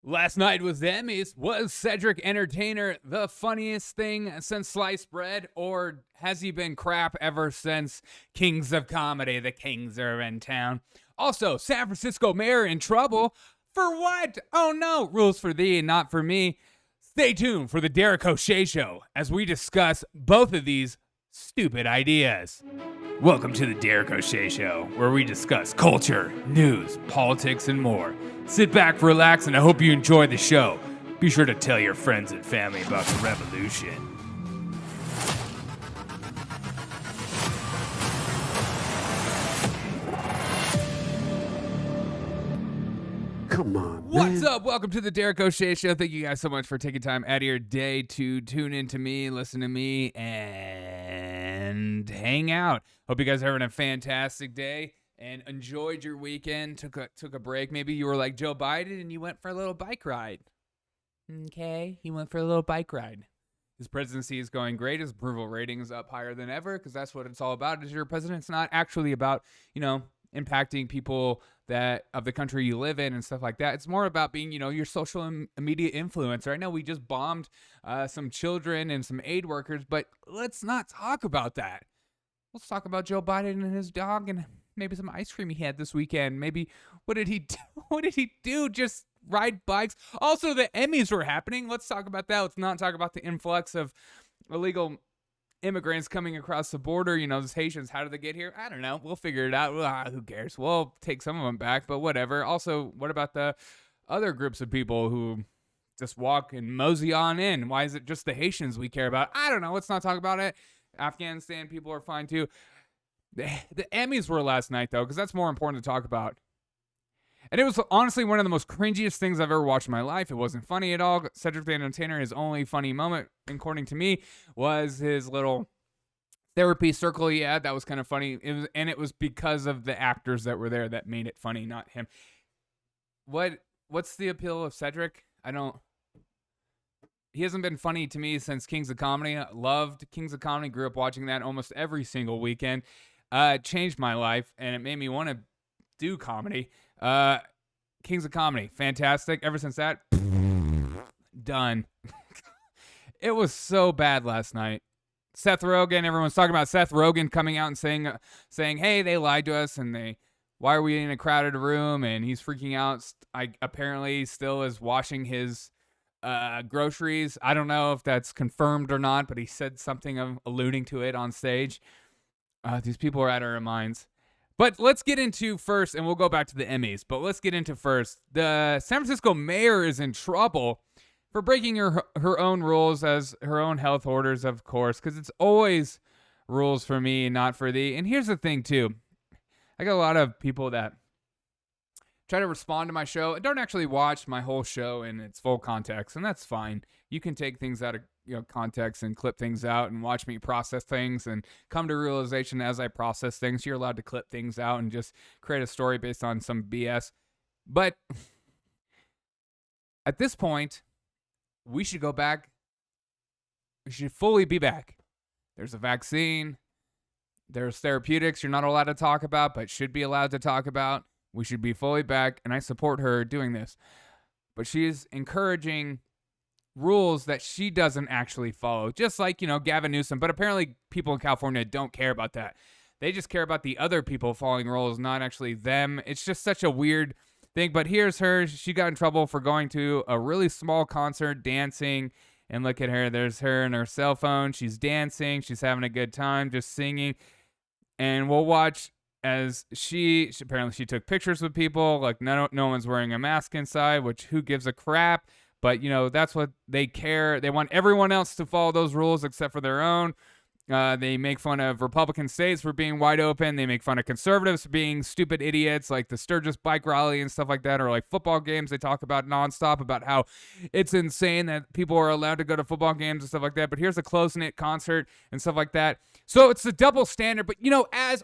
Last night was the Emmys. Was Cedric Entertainer the funniest thing since sliced bread, or has he been crap ever since Kings of Comedy? The Kings are in town. Also, San Francisco mayor in trouble. For what? Oh no, rules for thee and not for me. Stay tuned for the Derek O'Shea Show as we discuss both of these stupid ideas. Welcome to the Derek O'Shea Show, where we discuss culture, news, politics, and more. Sit back, relax, and I hope you enjoy the show. Be sure to tell your friends and family about the revolution. Come on, What's man. up? Welcome to the Derek O'Shea Show. Thank you guys so much for taking time out of your day to tune into me, listen to me, and hang out. Hope you guys are having a fantastic day and enjoyed your weekend. Took a break. Maybe you were like Joe Biden and you went for a little bike ride. Okay, he went for a little bike ride. His presidency is going great. His approval rating is up higher than ever because that's what it's all about. Is your president's not actually about, impacting people that of the country you live in and stuff like that. It's more about being, your social and media influencer. I know we just bombed some children and some aid workers, but let's not talk about that. Let's talk about Joe Biden and his dog and maybe some ice cream he had this weekend. Maybe what did he do? What did he do? Just ride bikes. Also, the Emmys were happening. Let's talk about that. Let's not talk about the influx of illegal immigrants coming across the border. Those Haitians, how did they get here? I don't know. We'll figure it out. Who cares? We'll take some of them back, but whatever. Also, what about the other groups of people who just walk and mosey on in? Why is it just the Haitians we care about? I don't know. Let's not talk about it. Afghanistan people are fine too. The Emmys were last night, though, because that's more important to talk about. And it was honestly one of the most cringiest things I've ever watched in my life. It wasn't funny at all. Cedric the Entertainer, his only funny moment, according to me, was his little therapy circle he had. That was kind of funny. It was because of the actors that were there that made it funny, not him. What's the appeal of Cedric? He hasn't been funny to me since Kings of Comedy. I loved Kings of Comedy. Grew up watching that almost every single weekend. It changed my life, and it made me want to do comedy. Kings of Comedy, fantastic. Ever since that, done. It was so bad last night. Seth Rogen, everyone's talking about Seth Rogen coming out and saying, hey, they lied to us, and why are we in a crowded room? And he's freaking out. Apparently still is washing his groceries. I don't know if that's confirmed or not, but he said something alluding to it on stage. These people are out of their minds. But let's get into first, and we'll go back to the Emmys, but let's get into first. The San Francisco mayor is in trouble for breaking her own rules, as her own health orders, of course, because it's always rules for me and not for thee. And here's the thing, too. I got a lot of people that try to respond to my show and don't actually watch my whole show in its full context, and that's fine. You can take things out of context and clip things out and watch me process things and come to realization as I process things. You're allowed to clip things out and just create a story based on some BS. But at this point, we should go back. We should fully be back. There's a vaccine. There's therapeutics you're not allowed to talk about, but should be allowed to talk about. We should be fully back, and I support her doing this. But she's encouraging rules that she doesn't actually follow, just like, Gavin Newsom. But apparently people in California don't care about that. They just care about the other people following rules, not actually them. It's just such a weird thing. But here's her. She got in trouble for going to a really small concert, dancing, and look at her. There's her and her cell phone. She's dancing. She's having a good time, just singing. And we'll watch as she took pictures with people. Like no one's wearing a mask inside, which who gives a crap? But, that's what they care. They want everyone else to follow those rules except for their own. They make fun of Republican states for being wide open. They make fun of conservatives for being stupid idiots, like the Sturgis bike rally and stuff like that, or like football games. They talk about nonstop about how it's insane that people are allowed to go to football games and stuff like that. But here's a close-knit concert and stuff like that. So it's a double standard. But, as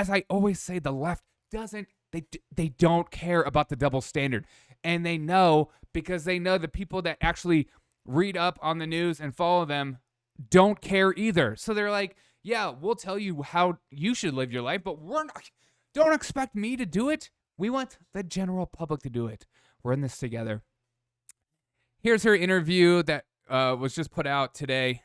I always say, the left doesn't. They don't care about the double standard. And they know, because they know the people that actually read up on the news and follow them don't care either. So they're like, yeah, we'll tell you how you should live your life, but don't expect me to do it. We want the general public to do it. We're in this together. Here's her interview that was just put out today,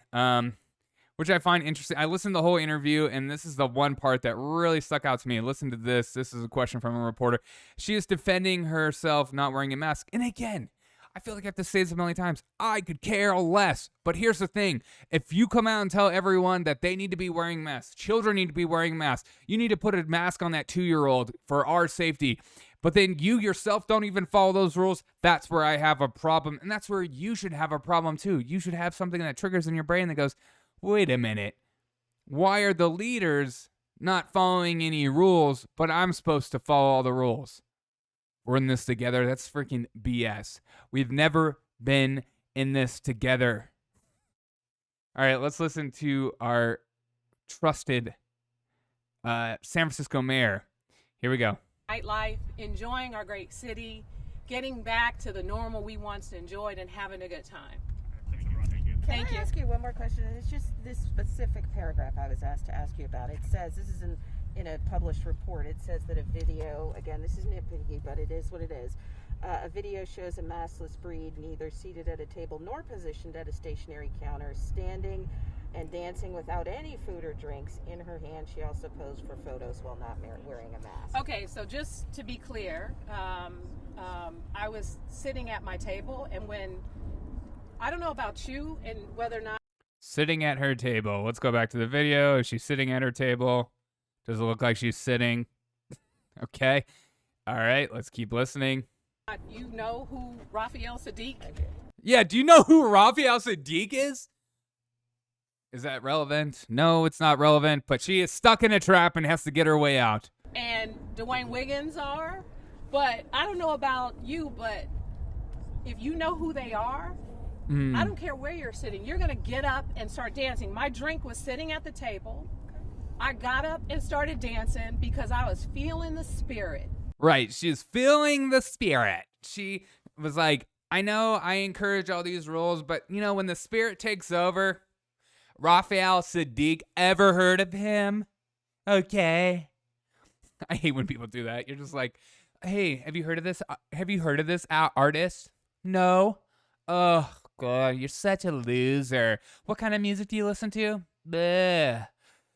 which I find interesting. I listened to the whole interview, and this is the one part that really stuck out to me. Listen to this. This is a question from a reporter. She is defending herself not wearing a mask. And again, I feel like I have to say this a million times. I could care less. But here's the thing. If you come out and tell everyone that they need to be wearing masks, children need to be wearing masks, you need to put a mask on that 2-year-old for our safety, but then you yourself don't even follow those rules, that's where I have a problem. And that's where you should have a problem too. You should have something that triggers in your brain that goes, wait a minute. Why are the leaders not following any rules, but I'm supposed to follow all the rules? We're in this together. That's freaking BS. We've never been in this together. All right, let's listen to our trusted San Francisco mayor. Here we go. Nightlife, enjoying our great city, getting back to the normal we once enjoyed, and having a good time. Can I ask you one more question? It's just this specific paragraph I was asked to ask you about. It says, this is in a published report, it says that a video, again, this is nitpicky, but it is what it is. A video shows a maskless breed neither seated at a table nor positioned at a stationary counter, standing and dancing without any food or drinks in her hand. She also posed for photos while not wearing a mask. Okay, so just to be clear, I was sitting at my table, and when, I don't know about you and whether or not. Sitting at her table. Let's go back to the video. Is she sitting at her table? Does it look like she's sitting? Okay. All right, let's keep listening. You know who Raphael Sadiq? Yeah, do you know who Raphael Sadiq is? Is that relevant? No, it's not relevant, but she is stuck in a trap and has to get her way out. And Dwayne Wiggins are, but I don't know about you, but if you know who they are, I don't care where you're sitting, you're going to get up and start dancing. My drink was sitting at the table. I got up and started dancing because I was feeling the spirit. Right, she was feeling the spirit. She was like, I know I encourage all these rules, but you know, when the spirit takes over, Raphael Sadiq, ever heard of him? Okay. I hate when people do that. You're just like, hey, have you heard of this? Have you heard of this artist? No. Oh, God, you're such a loser. What kind of music do you listen to? Bleh.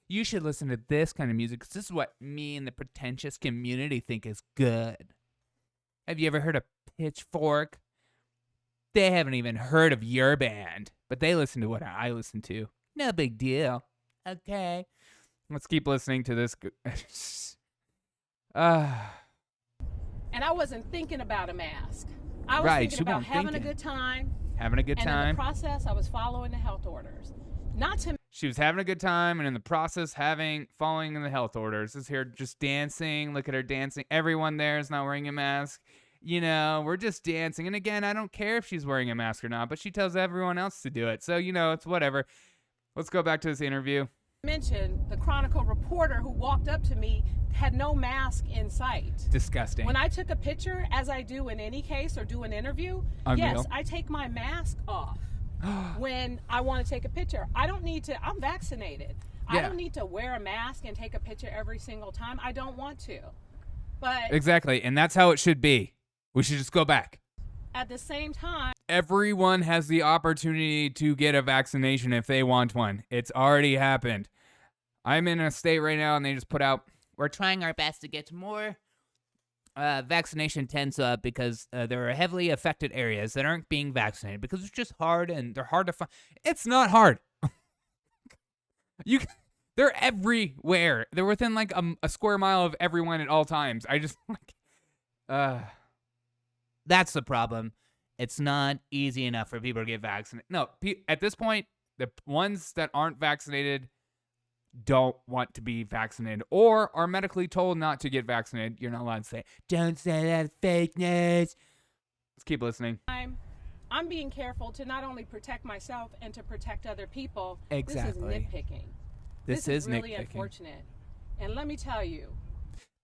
You should listen to this kind of music because this is what me and the pretentious community think is good. Have you ever heard of Pitchfork? They haven't even heard of your band, but they listen to what I listen to. No big deal. Okay. Let's keep listening to this. And I wasn't thinking about a mask. I was thinking about having a good time. Having a good time. And in the process, I was following the health orders. She was having a good time, and in the process, following the health orders. This is here just dancing. Look at her dancing. Everyone there is not wearing a mask. You know, we're just dancing. And again, I don't care if she's wearing a mask or not, but she tells everyone else to do it. So, you know, it's whatever. Let's go back to this interview. Mentioned the Chronicle reporter who walked up to me had no mask in sight. Disgusting. When I took a picture, as I do in any case or do an interview, yes, I take my mask off. When I want to take a picture, I don't need to. I'm vaccinated. Yeah. I don't need to wear a mask and take a picture every single time. I don't want to. But exactly, and that's how it should be. We should just go back. At the same time, everyone has the opportunity to get a vaccination if they want one. It's already happened. I'm in a state right now, and they just put out, we're trying our best to get more vaccination tents up because there are heavily affected areas that aren't being vaccinated because it's just hard and they're hard to find. It's not hard. They're everywhere. They're within like a square mile of everyone at all times. I just that's the problem. It's not easy enough for people to get vaccinated. No, at this point, the ones that aren't vaccinated don't want to be vaccinated or are medically told not to get vaccinated. You're not allowed to say, don't say that, fake news. Let's keep listening. I'm being careful to not only protect myself and to protect other people. Exactly. This is nitpicking. This is really nitpicking. Unfortunate. And let me tell you,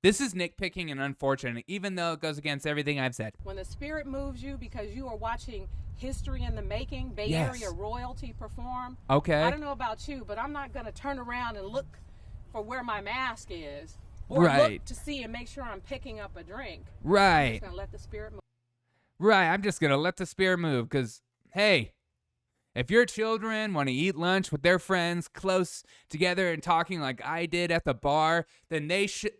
this is nitpicking and unfortunate, even though it goes against everything I've said. When the spirit moves you because you are watching history in the making, Bay Area royalty perform. Okay. I don't know about you, but I'm not going to turn around and look for where my mask is. Or look to see and make sure I'm picking up a drink. Right. I'm just going to let the spirit move. Right. I'm just going to let the spirit move because hey, if your children want to eat lunch with their friends close together and talking like I did at the bar, then they shouldn't.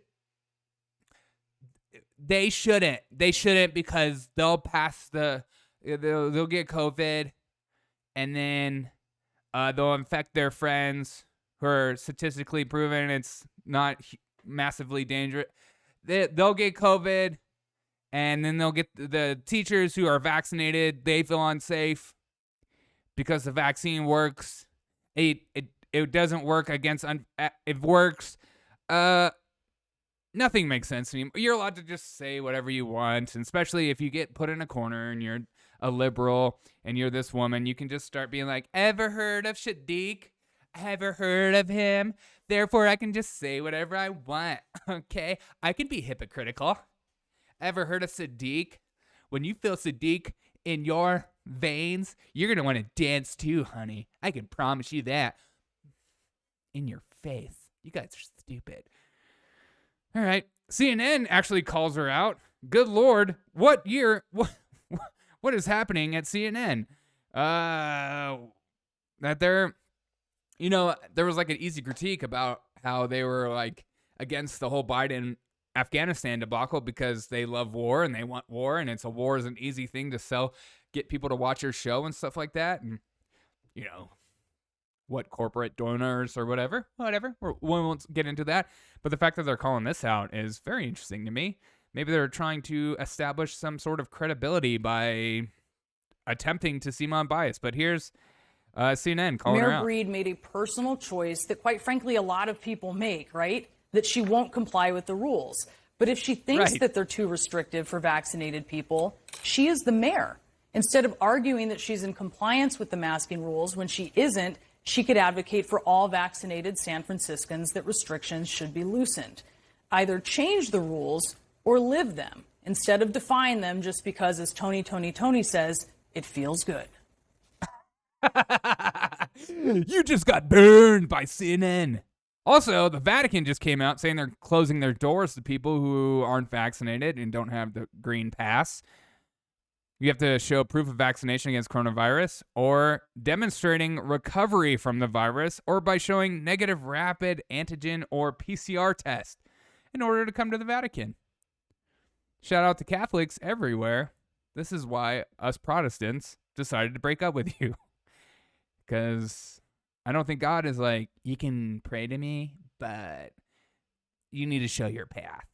They shouldn't, because they'll they'll get COVID, and then they'll infect their friends who are statistically proven it's not massively dangerous. They'll get COVID, and then they'll get the teachers who are vaccinated. They feel unsafe because the vaccine works. It doesn't work against. It works. Nothing makes sense anymore. You're allowed to just say whatever you want, and especially if you get put in a corner and you're a liberal and you're this woman, you can just start being like, ever heard of Sadiq? Ever heard of him? Therefore, I can just say whatever I want, okay? I can be hypocritical. Ever heard of Sadiq? When you feel Sadiq in your veins, you're going to want to dance too, honey. I can promise you that. In your face. You guys are stupid. All right. CNN actually calls her out. Good Lord. What is happening at CNN? That there was like an easy critique about how they were like against the whole Biden Afghanistan debacle because they love war and they want war, and war is an easy thing to sell, get people to watch your show and stuff like that. And, what corporate donors or whatever, we won't get into that. But the fact that they're calling this out is very interesting to me. Maybe they're trying to establish some sort of credibility by attempting to seem unbiased. But here's CNN calling her out. Mayor Breed made a personal choice that, quite frankly, a lot of people make, right? That she won't comply with the rules. But if she thinks that they're too restrictive for vaccinated people, she is the mayor. Instead of arguing that she's in compliance with the masking rules when she isn't, she could advocate for all vaccinated San Franciscans that restrictions should be loosened. Either change the rules or live them, instead of defying them just because, as Tony says, it feels good. You just got burned by CNN. Also, the Vatican just came out saying they're closing their doors to people who aren't vaccinated and don't have the green pass. You have to show proof of vaccination against coronavirus, or demonstrating recovery from the virus, or by showing negative rapid antigen or PCR test in order to come to the Vatican. Shout out to Catholics everywhere. This is why us Protestants decided to break up with you. Because I don't think God is like, you can pray to me, but you need to show your path.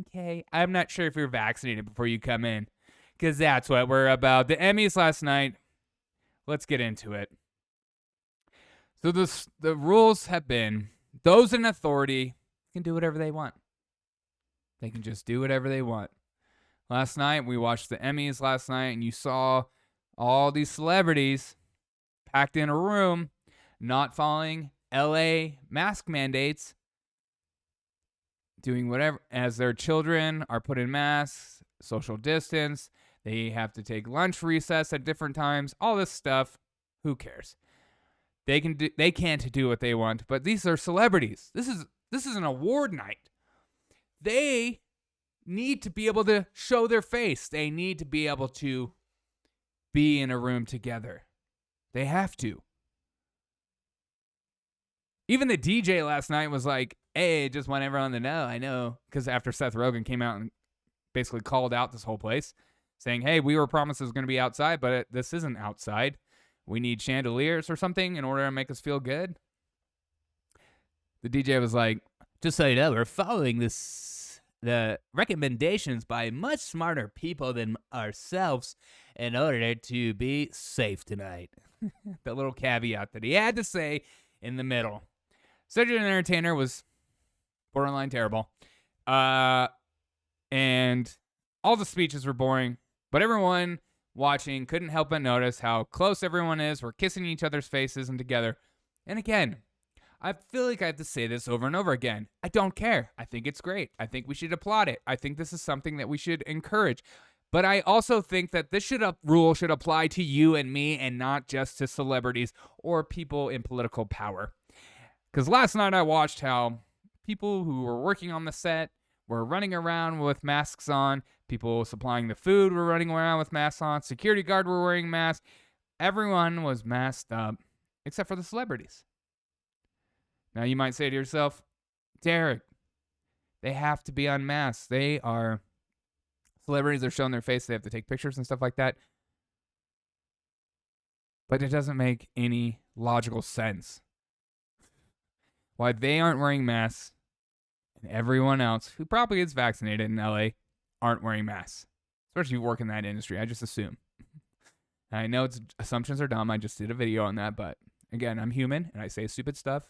Okay? I'm not sure if you're vaccinated before you come in. Because that's what we're about. The Emmys last night. Let's get into it. So the rules have been, those in authority can do whatever they want. They can just do whatever they want. Last night, we watched the Emmys last night, and you saw all these celebrities packed in a room, not following LA mask mandates, doing whatever, as their children are put in masks, social distance. They have to take lunch recess at different times. All this stuff. Who cares? They can't do what they want. But these are celebrities. This is an award night. They need to be able to show their face. They need to be able to be in a room together. They have to. Even the DJ last night was like, hey, just want everyone to know. I know. Because after Seth Rogen came out and basically called out this whole place, saying, hey, we were promised it was going to be outside, but this isn't outside. We need chandeliers or something in order to make us feel good. The DJ was like, just so you know, we're following the recommendations by much smarter people than ourselves in order to be safe tonight. The little caveat that he had to say in the middle. Cedric the Entertainer was borderline terrible. And all the speeches were boring. But everyone watching couldn't help but notice how close everyone is. We're kissing each other's faces and together. And again, I feel like I have to say this over and over again. I don't care. I think it's great. I think we should applaud it. I think this is something that we should encourage. But I also think that this rule should apply to you and me and not just to celebrities or people in political power. Because last night I watched how people who were working on the set were running around with masks on. People supplying the food were running around with masks on. Security guard were wearing masks. everyone was masked up except for the celebrities. Now you might say to yourself, Derek, they have to be unmasked. Celebrities are showing their face. They have to take pictures and stuff like that. But it doesn't make any logical sense why they aren't wearing masks and everyone else who probably is vaccinated in LA aren't wearing masks. Especially if you work in that industry. I just assume. I know assumptions are dumb. I just did a video on that. But again, I'm human and I say stupid stuff.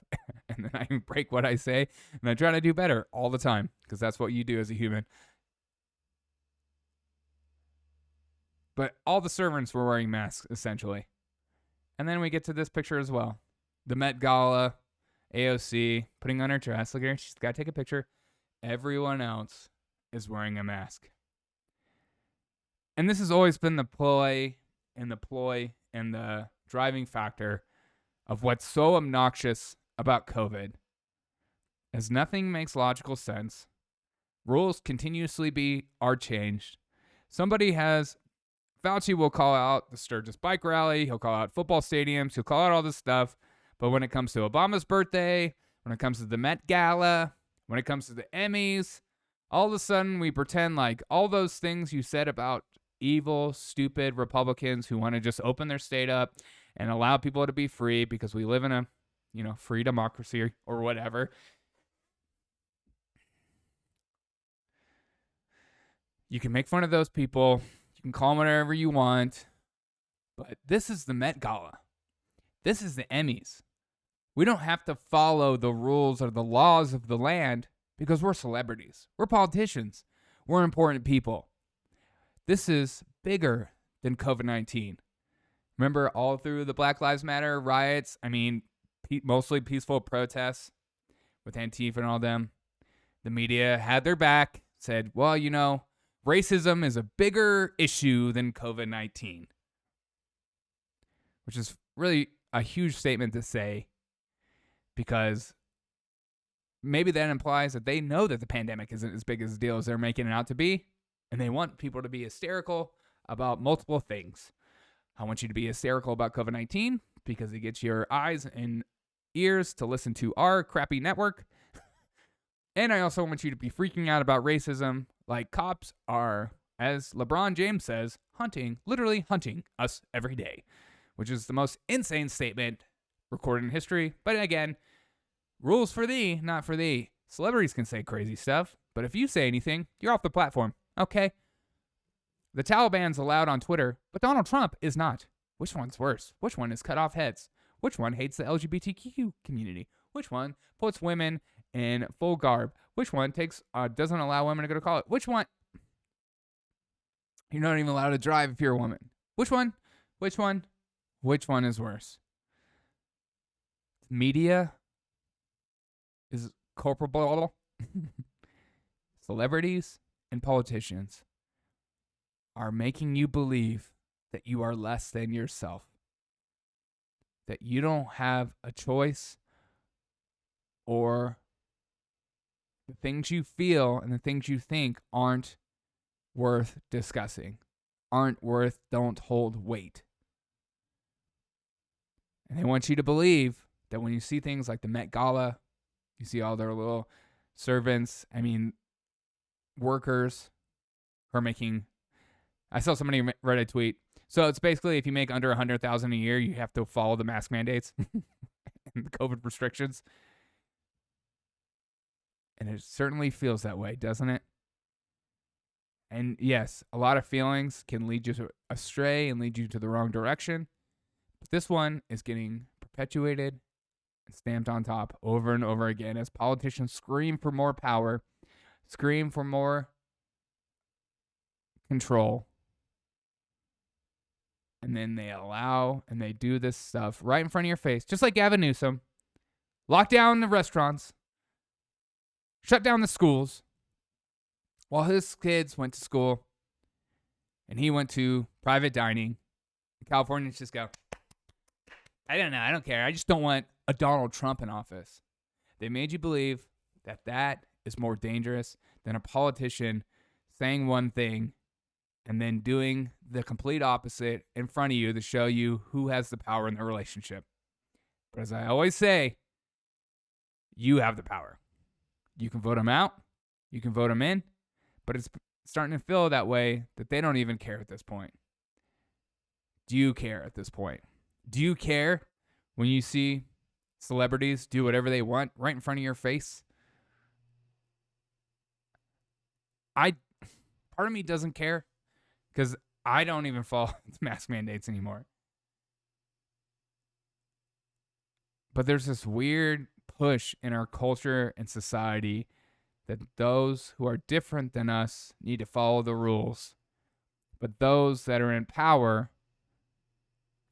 And then I break what I say. And I try to do better all the time. Because that's what you do as a human. But all the servants were wearing masks, essentially. And then we get to this picture as well. The Met Gala, AOC, putting on her dress. Look at her. She's got to take a picture. Everyone else is wearing a mask. And this has always been the ploy and the driving factor of what's so obnoxious about COVID. As nothing makes logical sense. Rules continuously are changed. Fauci will call out the Sturgis bike rally. He'll call out football stadiums. He'll call out all this stuff. But when it comes to Obama's birthday, when it comes to the Met Gala, when it comes to the Emmys, all of a sudden we pretend like all those things you said about evil, stupid Republicans who want to just open their state up and allow people to be free because we live in a, free democracy or whatever. You can make fun of those people. You can call them whatever you want. But this is the Met Gala. This is the Emmys. We don't have to follow the rules or the laws of the land because we're celebrities. We're politicians. We're important people. This is bigger than COVID-19. Remember all through the Black Lives Matter riots? Mostly peaceful protests with Antifa and all them. The media had their back, said, well, racism is a bigger issue than COVID-19. Which is really a huge statement to say because maybe that implies that they know that the pandemic isn't as big as a deal as they're making it out to be, and they want people to be hysterical about multiple things. I want you to be hysterical about COVID-19 because it gets your eyes and ears to listen to our crappy network. And I also want you to be freaking out about racism like cops are, as LeBron James says, literally hunting us every day, which is the most insane statement recorded in history. But again, rules for thee, not for thee. Celebrities can say crazy stuff, but if you say anything, you're off the platform. Okay? The Taliban's allowed on Twitter, but Donald Trump is not. Which one's worse? Which one has cut off heads? Which one hates the LGBTQ community? Which one puts women in full garb? Which one doesn't allow women to go to college? Which one? You're not even allowed to drive if you're a woman. Which one? Which one? Which one is worse? Media is culpable. Celebrities and politicians are making you believe that you are less than yourself. That you don't have a choice, or the things you feel and the things you think aren't worth discussing, don't hold weight. And they want you to believe that when you see things like the Met Gala, you see all their little servants, workers who are making, I saw somebody read a tweet. So it's basically if you make under $100,000 a year, you have to follow the mask mandates and the COVID restrictions. And it certainly feels that way, doesn't it? And yes, a lot of feelings can lead you astray and lead you to the wrong direction. But this one is getting perpetuated and stamped on top over and over again as politicians scream for more power, scream for more control. And then they allow and they do this stuff right in front of your face, just like Gavin Newsom. Lock down the restaurants. Shut down the schools. While his kids went to school and he went to private dining, Californians just go, I don't know, I don't care. I just don't want a Donald Trump in office. They made you believe that is more dangerous than a politician saying one thing and then doing the complete opposite in front of you to show you who has the power in the relationship. But as I always say, you have the power. You can vote them out. You can vote them in. But it's starting to feel that way that they don't even care at this point. Do you care at this point? Do you care when you see celebrities do whatever they want right in front of your face? Part of me doesn't care because I don't even follow mask mandates anymore. But there's this weird push in our culture and society that those who are different than us need to follow the rules. But those that are in power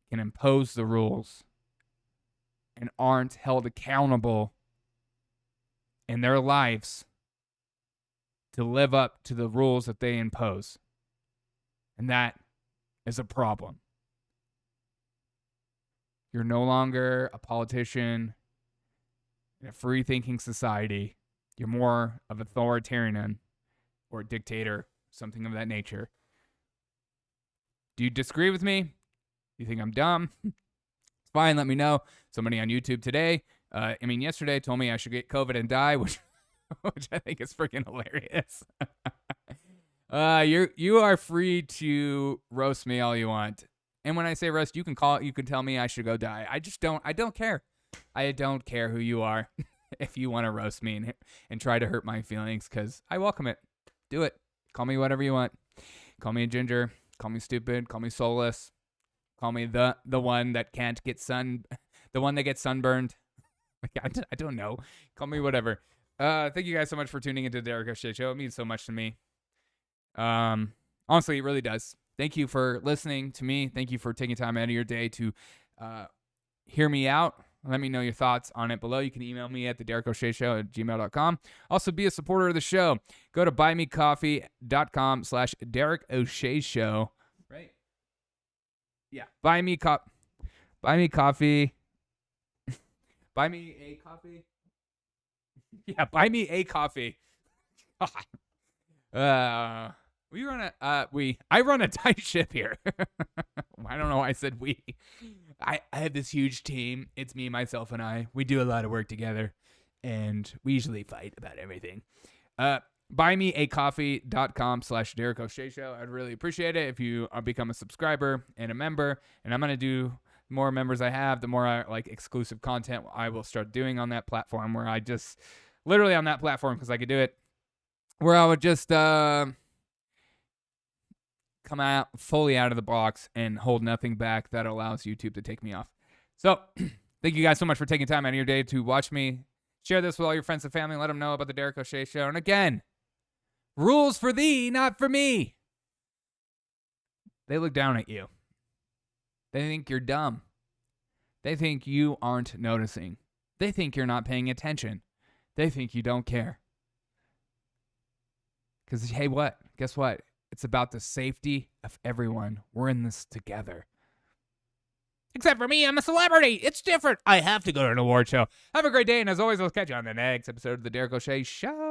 can impose the rules and aren't held accountable in their lives to live up to the rules that they impose. And that is a problem. You're no longer a politician in a free-thinking society. You're more of an authoritarian or a dictator, something of that nature. Do you disagree with me? You think I'm dumb? It's fine, let me know. Somebody on YouTube today, yesterday told me I should get COVID and die, which I think is freaking hilarious. You are free to roast me all you want. And when I say roast, you can tell me I should go die. I don't care. I don't care who you are if you want to roast me and try to hurt my feelings, because I welcome it. Do it. Call me whatever you want. Call me a ginger. Call me stupid. Call me soulless. Call me the one that can't get the one that gets sunburned. Like, I don't know. Call me whatever. Thank you guys so much for tuning into the Derek O'Shea Show. It means so much to me. Honestly, it really does. Thank you for listening to me. Thank you for taking time out of your day to hear me out. Let me know your thoughts on it below. You can email me at thederekoshea@gmail.com. Also, be a supporter of the show. Go to buymecoffee.com/Derek O'Shea Show. Right? Yeah. Buy me coffee. Buy me a coffee. Yeah, buy me a coffee. I run a tight ship here. I don't know why I said we. I have this huge team. It's me, myself, and I. We do a lot of work together, and we usually fight about everything. Buymeacoffee.com/Derek O'Shea Show. I'd really appreciate it if you become a subscriber and a member. And I'm going to do more members I have, the more exclusive content I will start doing on that platform, where I just literally on that platform, because I could do it, where I would just come out fully out of the box and hold nothing back. That allows YouTube to take me off. So thank you guys so much for taking time out of your day to watch me. Share this with all your friends and family. Let them know about the Derek O'Shea Show. And again, rules for thee, not for me. They look down at you. They think you're dumb. They think you aren't noticing. They think you're not paying attention. They think you don't care. Because, hey, guess what? It's about the safety of everyone. We're in this together. Except for me, I'm a celebrity. It's different. I have to go to an award show. Have a great day, and as always, I'll catch you on the next episode of the Derek O'Shea Show.